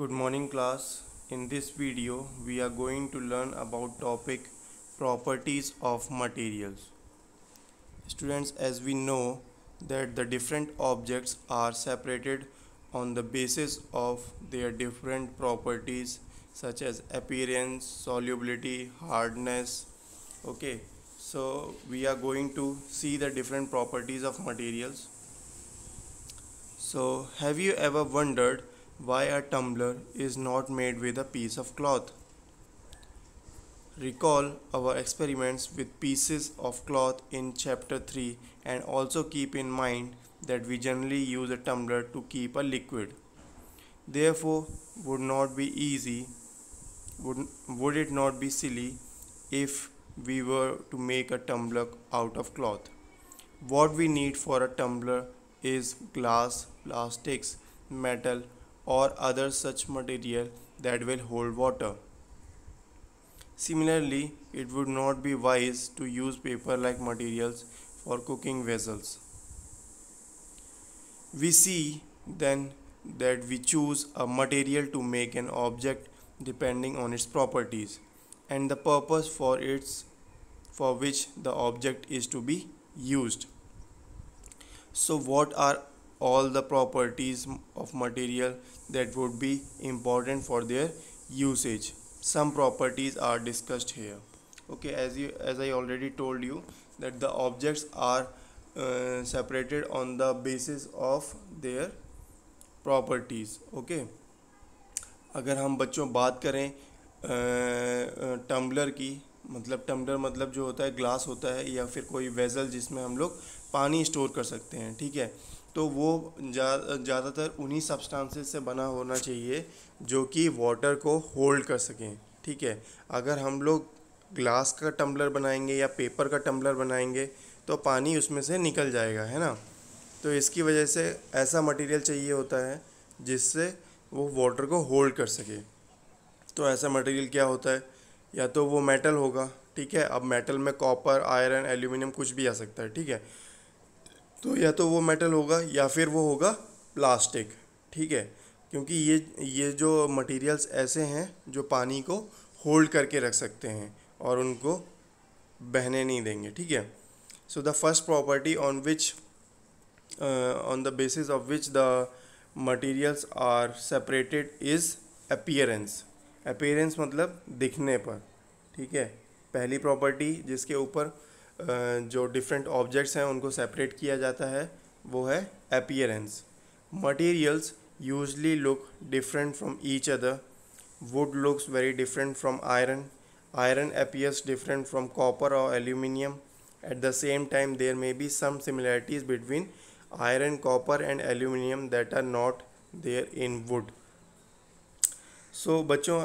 Good morning class. In this video we are going to learn about topic properties of materials. Students, as we know that the different objects are separated on the basis of their different properties such as appearance, solubility, hardness. Okay, so we are going to see the different properties of materials. So, have you ever wondered why a tumbler is not made with a piece of cloth? Recall our experiments with pieces of cloth in chapter 3 and also keep in mind that we generally use a tumbler to keep a liquid. Therefore, would not be easy would it not be silly if we were to make a tumbler out of cloth? What we need for a tumbler is glass, plastics, metal, or other such material that will hold water. Similarly, it would not be wise to use paper-like materials for cooking vessels. We see then that we choose a material to make an object depending on its properties and the purpose for which the object is to be used. So what are all the properties of material that would be important for their usage? Some properties are discussed here. Okay, as I already told you that the objects are separated on the basis of their properties. Okay, अगर हम बच्चों बात करें tumbler की, मतलब tumbler मतलब जो होता है ग्लास होता है या फिर कोई वेज़ल जिसमें हम लोग पानी स्टोर कर सकते हैं. ठीक है, तो वो ज़्यादातर उन्हीं सब्सटेंसेस से बना होना चाहिए जो कि वाटर को होल्ड कर सकें. ठीक है, अगर हम लोग ग्लास का टम्बलर बनाएंगे या पेपर का टम्बलर बनाएंगे तो पानी उसमें से निकल जाएगा, है ना. तो इसकी वजह से ऐसा मटेरियल चाहिए होता है जिससे वो वाटर को होल्ड कर सके. तो ऐसा मटेरियल क्या होता है? या तो वो मेटल होगा. ठीक है, अब मेटल में कॉपर, आयरन, एल्यूमिनियम कुछ भी आ सकता है. ठीक है, तो या तो वो मेटल होगा या फिर वो होगा प्लास्टिक. ठीक है, क्योंकि ये जो मटेरियल्स ऐसे हैं जो पानी को होल्ड करके रख सकते हैं और उनको बहने नहीं देंगे. ठीक है, so the first property on the basis of which the materials are separated is appearance. appearance मतलब दिखने पर. ठीक है, पहली प्रॉपर्टी जिसके ऊपर जो डिफरेंट ऑब्जेक्ट्स हैं उनको सेपरेट किया जाता है वो है appearance. materials usually look different from each other. wood looks very different from iron. Iron appears different from copper or aluminium. At the same time, there may be some similarities between iron, copper and aluminium that are not there in wood. So बच्चों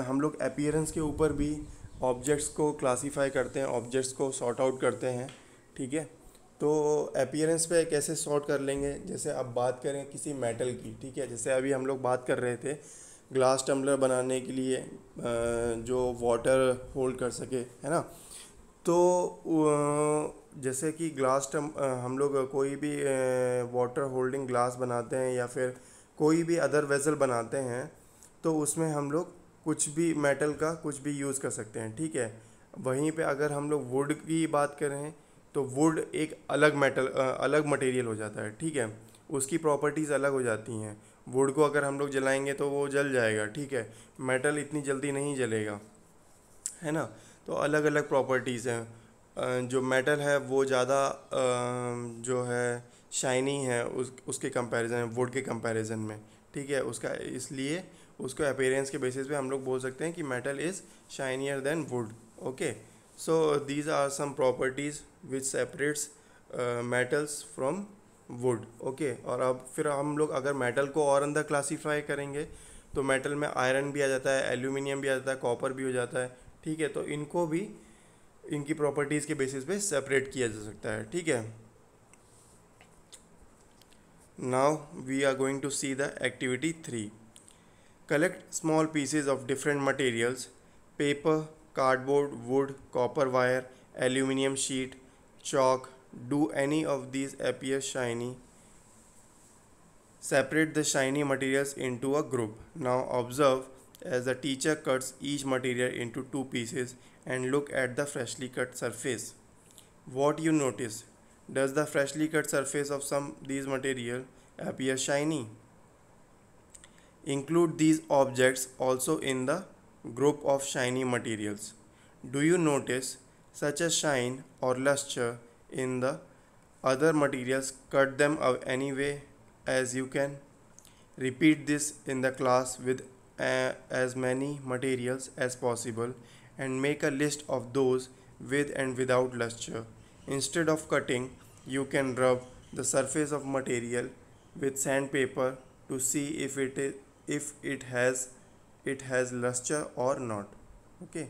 हम लोग appearance के ऊपर भी objects को classify करते हैं, objects को सॉर्ट आउट करते हैं. ठीक है, तो अपीयरेंस पे कैसे सॉर्ट कर लेंगे? जैसे अब बात करें किसी मेटल की. ठीक है, जैसे अभी हम लोग बात कर रहे थे ग्लास टम्बलर बनाने के लिए जो वाटर होल्ड कर सके, है ना. तो जैसे कि हम लोग कोई भी वाटर होल्डिंग ग्लास बनाते हैं या फिर कोई भी अदर वेसल बनाते हैं तो उसमें हम लोग कुछ भी मेटल का कुछ भी यूज़ कर सकते हैं. ठीक है, वहीं पे अगर हम लोग वुड की बात करें तो वुड एक अलग मटेरियल हो जाता है. ठीक है, उसकी प्रॉपर्टीज़ अलग हो जाती हैं. वुड को अगर हम लोग जलाएंगे तो वो जल जाएगा. ठीक है, मेटल इतनी जल्दी नहीं जलेगा, है ना. तो अलग अलग प्रॉपर्टीज़ हैं. जो मेटल है वो ज़्यादा जो है शाइनी है उसके कंपैरिजन में, वुड के कंपैरिजन में. ठीक है, उसका इसलिए उसको अपीयरेंस के बेसिस पे हम लोग बोल सकते हैं कि metal is shinier than wood. Okay, so these are some properties which separates metals from wood. Okay, और अब फिर हम लोग अगर मेटल को और अंदर क्लासीफाई करेंगे तो मेटल में आयरन भी आ जाता है, एल्यूमिनियम भी आ जाता है, कॉपर भी हो जाता है. ठीक है, तो इनको भी इनकी प्रॉपर्टीज़ के बेसिस पे सेपरेट किया जा सकता है. ठीक है, now we are going to see the activity 3. Collect small pieces of different materials, paper, cardboard, wood, copper wire, aluminium sheet, chalk. Do any of these appear shiny? Separate the shiny materials into a group. Now observe as the teacher cuts each material into two pieces and look at the freshly cut surface. What you notice? Does the freshly cut surface of some these material appear shiny? Include these objects also in the group of shiny materials. Do you notice such a shine or luster in the other materials? Cut them out anyway as you can. Repeat this in the class with as many materials as possible and make a list of those with and without luster. Instead of cutting, you can rub the surface of material with sandpaper to see if it has luster or not. Okay.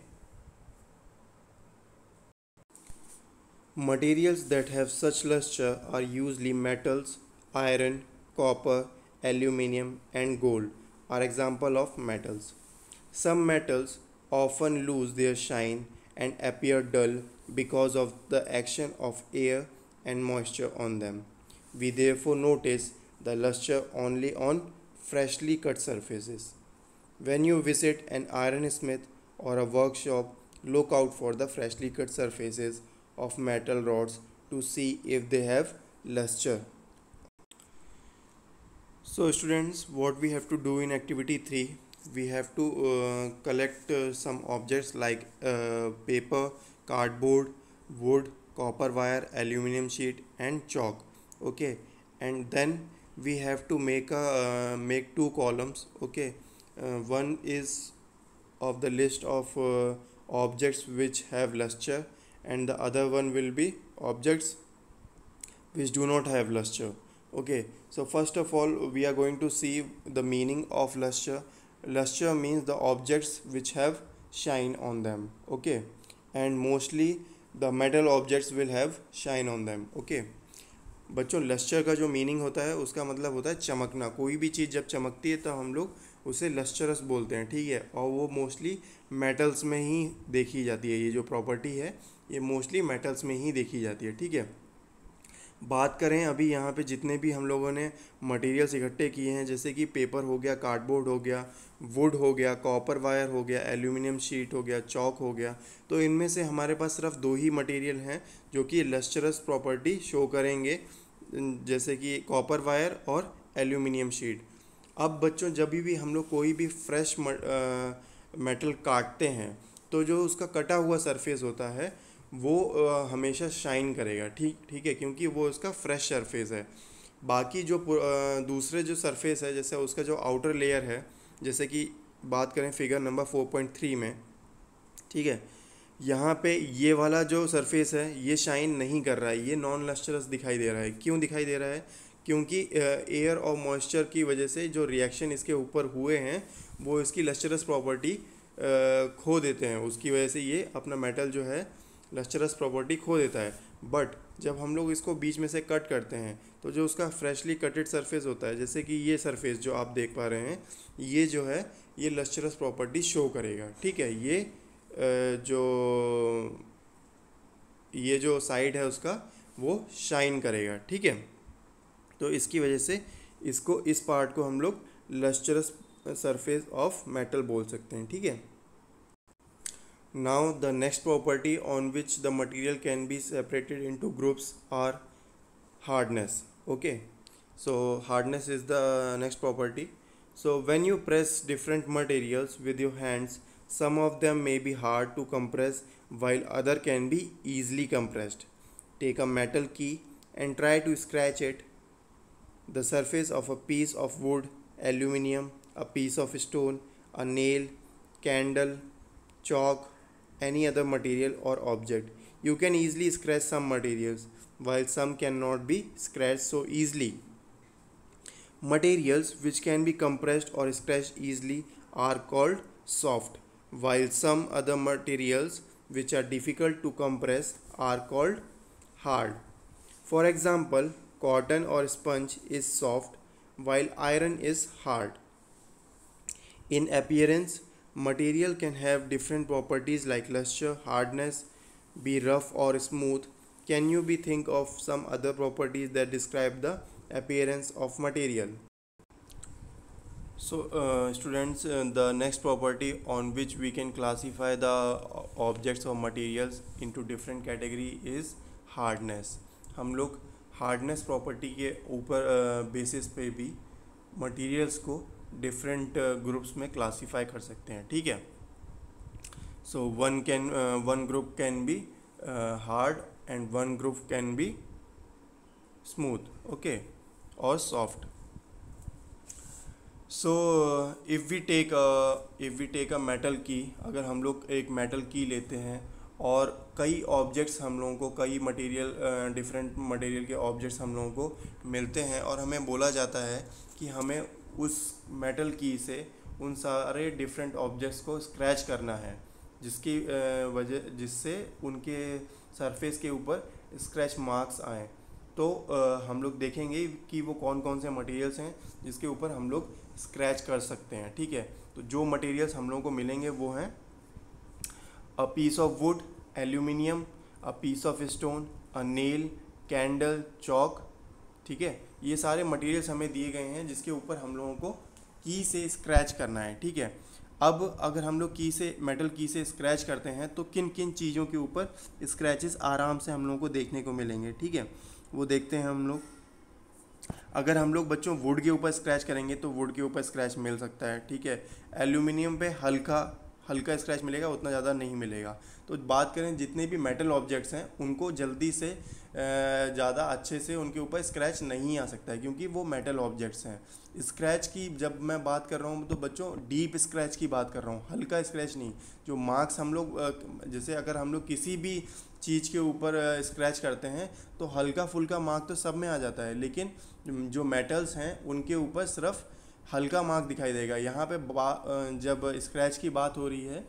Materials that have such luster are usually metals, iron, copper, aluminium, and gold are example of metals. Some metals often lose their shine and appear dull because of the action of air and moisture on them. We therefore notice the luster only on freshly cut surfaces. When you visit an ironsmith or a workshop, look out for the freshly cut surfaces of metal rods to see if they have luster. So students, what we have to do in activity 3, we have to collect some objects like paper, cardboard, wood, copper wire, aluminum sheet and chalk. Okay, and then we have to make two columns. Okay, one is of the list of objects which have luster, and the other one will be objects which do not have luster. Okay, so first of all we are going to see the meaning of luster. Luster means the objects which have shine on them. Okay, and mostly the metal objects will have shine on them. Okay, बच्चों lustre का जो meaning होता है उसका मतलब होता है चमकना. कोई भी चीज़ जब चमकती है तो हम लोग उसे लस्टरस बोलते हैं. ठीक है, और वो मोस्टली मेटल्स में ही देखी जाती है. ये जो प्रॉपर्टी है ये मोस्टली मेटल्स में ही देखी जाती है. ठीक है, बात करें अभी यहाँ पे जितने भी हम लोगों ने मटेरियल्स इकट्ठे किए हैं, जैसे कि पेपर हो गया, कार्डबोर्ड हो गया, वुड हो गया, कॉपर वायर हो गया, एल्यूमिनियम शीट हो गया, चॉक हो गया, तो इनमें से हमारे पास सिर्फ दो ही मटेरियल हैं जो कि लस्टरस प्रॉपर्टी शो करेंगे, जैसे कि कॉपर वायर और एल्यूमिनियम शीट. अब बच्चों जब भी हम लोग कोई भी फ्रेश मेटल काटते हैं तो जो उसका कटा हुआ सरफेस होता है वो हमेशा शाइन करेगा. ठीक है, क्योंकि वो उसका फ्रेश सरफेस है. बाकी जो दूसरे जो सरफेस है, जैसे उसका जो आउटर लेयर है, जैसे कि बात करें फिगर नंबर 4.3 में, ठीक है, यहाँ पे ये वाला जो सरफेस है ये शाइन नहीं कर रहा है, ये नॉन लस्टरस दिखाई दे रहा है. क्यों दिखाई दे रहा है? क्योंकि एयर और मॉइस्चर की वजह से जो रिएक्शन इसके ऊपर हुए हैं वो इसकी लस्टरस प्रॉपर्टी खो देते हैं. उसकी वजह से ये अपना मेटल जो है लस्टरस प्रॉपर्टी खो देता है. बट जब हम लोग इसको बीच में से कट करते हैं तो जो उसका फ्रेशली कटेड सरफेस होता है, जैसे कि ये सरफेस जो आप देख पा रहे हैं, ये जो है ये लस्टरस प्रॉपर्टी शो करेगा. ठीक है, ये जो साइड है उसका वो शाइन करेगा. ठीक है, तो इसकी वजह से इसको इस पार्ट को हम लोग लस्टरस सरफेस ऑफ मेटल बोल सकते हैं. ठीक है, now the next property on which the material can be separated into groups are hardness. Okay, so hardness is the next property. So when you press different materials with your hands, some of them may be hard to compress while other can be easily compressed. Take a metal key and try to scratch it. The surface of a piece of wood, aluminium, a piece of stone, a nail, candle, chalk, any other material or object. You can easily scratch some materials while some cannot be scratched so easily. Materials which can be compressed or scratched easily are called soft, while some other materials which are difficult to compress are called hard. For example, cotton or sponge is soft while iron is hard. In appearance, material can have different properties like luster, hardness, be rough or smooth. Can you think of some other properties that describe the appearance of material? So, students, the next property on which we can classify the objects or materials into different category is hardness. हम लोग hardness property के ऊपर basis पे भी materials को different groups में classify कर सकते हैं, ठीक है. So one group can be hard and one group can be smooth, okay, और soft. So if we take a metal की, अगर हम लोग एक मेटल की लेते हैं और कई ऑब्जेक्ट्स हम लोगों को, कई मटेरियल, डिफरेंट मटेरियल के ऑब्जेक्ट्स हम लोगों को मिलते हैं और हमें बोला जाता है कि हमें उस मेटल की से उन सारे डिफरेंट ऑब्जेक्ट्स को स्क्रैच करना है, जिसकी जिससे उनके सरफेस के ऊपर स्क्रैच मार्क्स आएँ. तो हम लोग देखेंगे कि वो कौन कौन से मटेरियल्स हैं जिसके ऊपर हम लोग स्क्रैच कर सकते हैं, ठीक है. तो जो मटेरियल्स हम लोगों को मिलेंगे वो हैं a piece of wood, aluminium, a piece of stone, a nail, candle, chalk, ठीक है. ये सारे मटेरियल्स हमें दिए गए हैं जिसके ऊपर हम लोगों को की से स्क्रैच करना है, ठीक है. अब अगर हम लोग मेटल की से स्क्रैच करते हैं तो किन किन चीज़ों के ऊपर स्क्रैचेस आराम से हम लोगों को देखने को मिलेंगे, ठीक है. वो देखते हैं हम लोग. अगर हम लोग बच्चों वुड के ऊपर स्क्रैच करेंगे तो वुड के ऊपर स्क्रैच मिल सकता है, ठीक है. एल्यूमिनियम पे हल्का स्क्रैच मिलेगा, उतना ज़्यादा नहीं मिलेगा. तो बात करें जितने भी मेटल ऑब्जेक्ट्स हैं उनको जल्दी से ज़्यादा अच्छे से उनके ऊपर स्क्रैच नहीं आ सकता है क्योंकि वो मेटल ऑब्जेक्ट्स हैं. स्क्रैच की जब मैं बात कर रहा हूँ तो बच्चों डीप स्क्रैच की बात कर रहा हूँ, हल्का स्क्रैच नहीं. जो मार्क्स हम लोग जैसे अगर हम लोग किसी भी चीज़ के ऊपर स्क्रैच करते हैं तो हल्का फुल्का मार्क तो सब में आ जाता है, लेकिन जो मेटल्स हैं उनके ऊपर सिर्फ हल्का मार्क दिखाई देगा. यहाँ पे जब स्क्रैच की बात हो रही है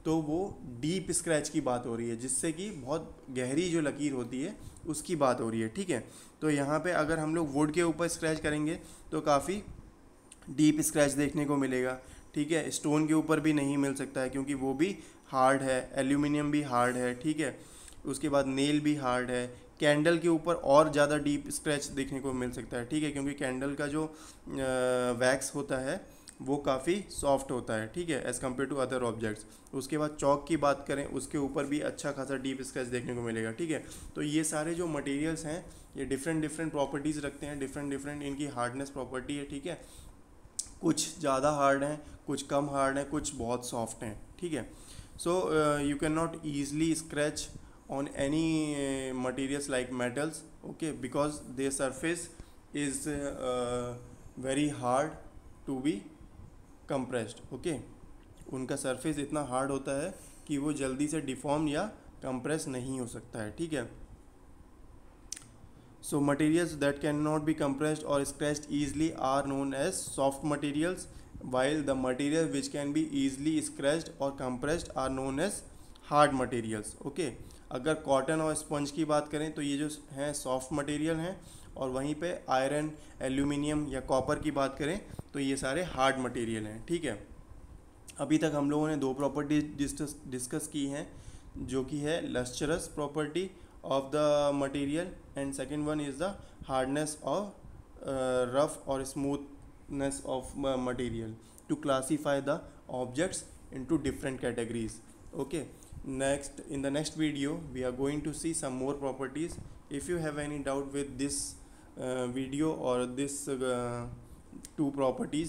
तो वो डीप स्क्रैच की बात हो रही है, जिससे कि बहुत गहरी जो लकीर होती है उसकी बात हो रही है, ठीक है. तो यहाँ पे अगर हम लोग वुड के ऊपर स्क्रैच करेंगे तो काफ़ी डीप स्क्रैच देखने को मिलेगा, ठीक है. स्टोन के ऊपर भी नहीं मिल सकता है क्योंकि वो भी हार्ड है, एल्यूमिनियम भी हार्ड है, ठीक है. उसके बाद नेल भी हार्ड है. कैंडल के ऊपर और ज़्यादा डीप स्क्रैच देखने को मिल सकता है, ठीक है, क्योंकि कैंडल का जो वैक्स होता है वो काफ़ी सॉफ्ट होता है, ठीक है, as compare to other objects. उसके बाद चॉक की बात करें, उसके ऊपर भी अच्छा खासा डीप स्क्रैच देखने को मिलेगा, ठीक है. तो ये सारे जो मटेरियल्स हैं ये डिफरेंट प्रॉपर्टीज़ रखते हैं, डिफरेंट इनकी हार्डनेस प्रॉपर्टी है, ठीक है. कुछ ज़्यादा हार्ड हैं, कुछ कम हार्ड हैं, कुछ बहुत सॉफ्ट हैं, ठीक है. So you can not easily scratch on any materials like metals, okay, because their surface is very hard to be compressed, okay. उनका सरफेस इतना हार्ड होता है कि वो जल्दी से डिफॉर्म या कंप्रेस नहीं हो सकता है, ठीक है. So materials that can not be compressed or scratched easily are known as soft materials, while the material which can be easily scratched or compressed are known as hard materials, okay. अगर cotton और sponge की बात करें तो ये जो हैं soft material हैं, और वहीं पे आयरन, एल्यूमिनियम या कॉपर की बात करें तो ये सारे हार्ड मटेरियल हैं, ठीक है. अभी तक हम लोगों ने दो प्रॉपर्टीज डिस्कस की हैं, जो कि है lustrous property of the material and second one is the hardness of rough और smoothness of material to classify the objects into different categories, okay. In the next video we are going to see some more properties. If you have any doubt with this video or this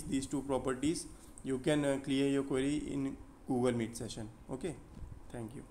these two properties, you can clear your query in Google Meet session, okay. Thank you.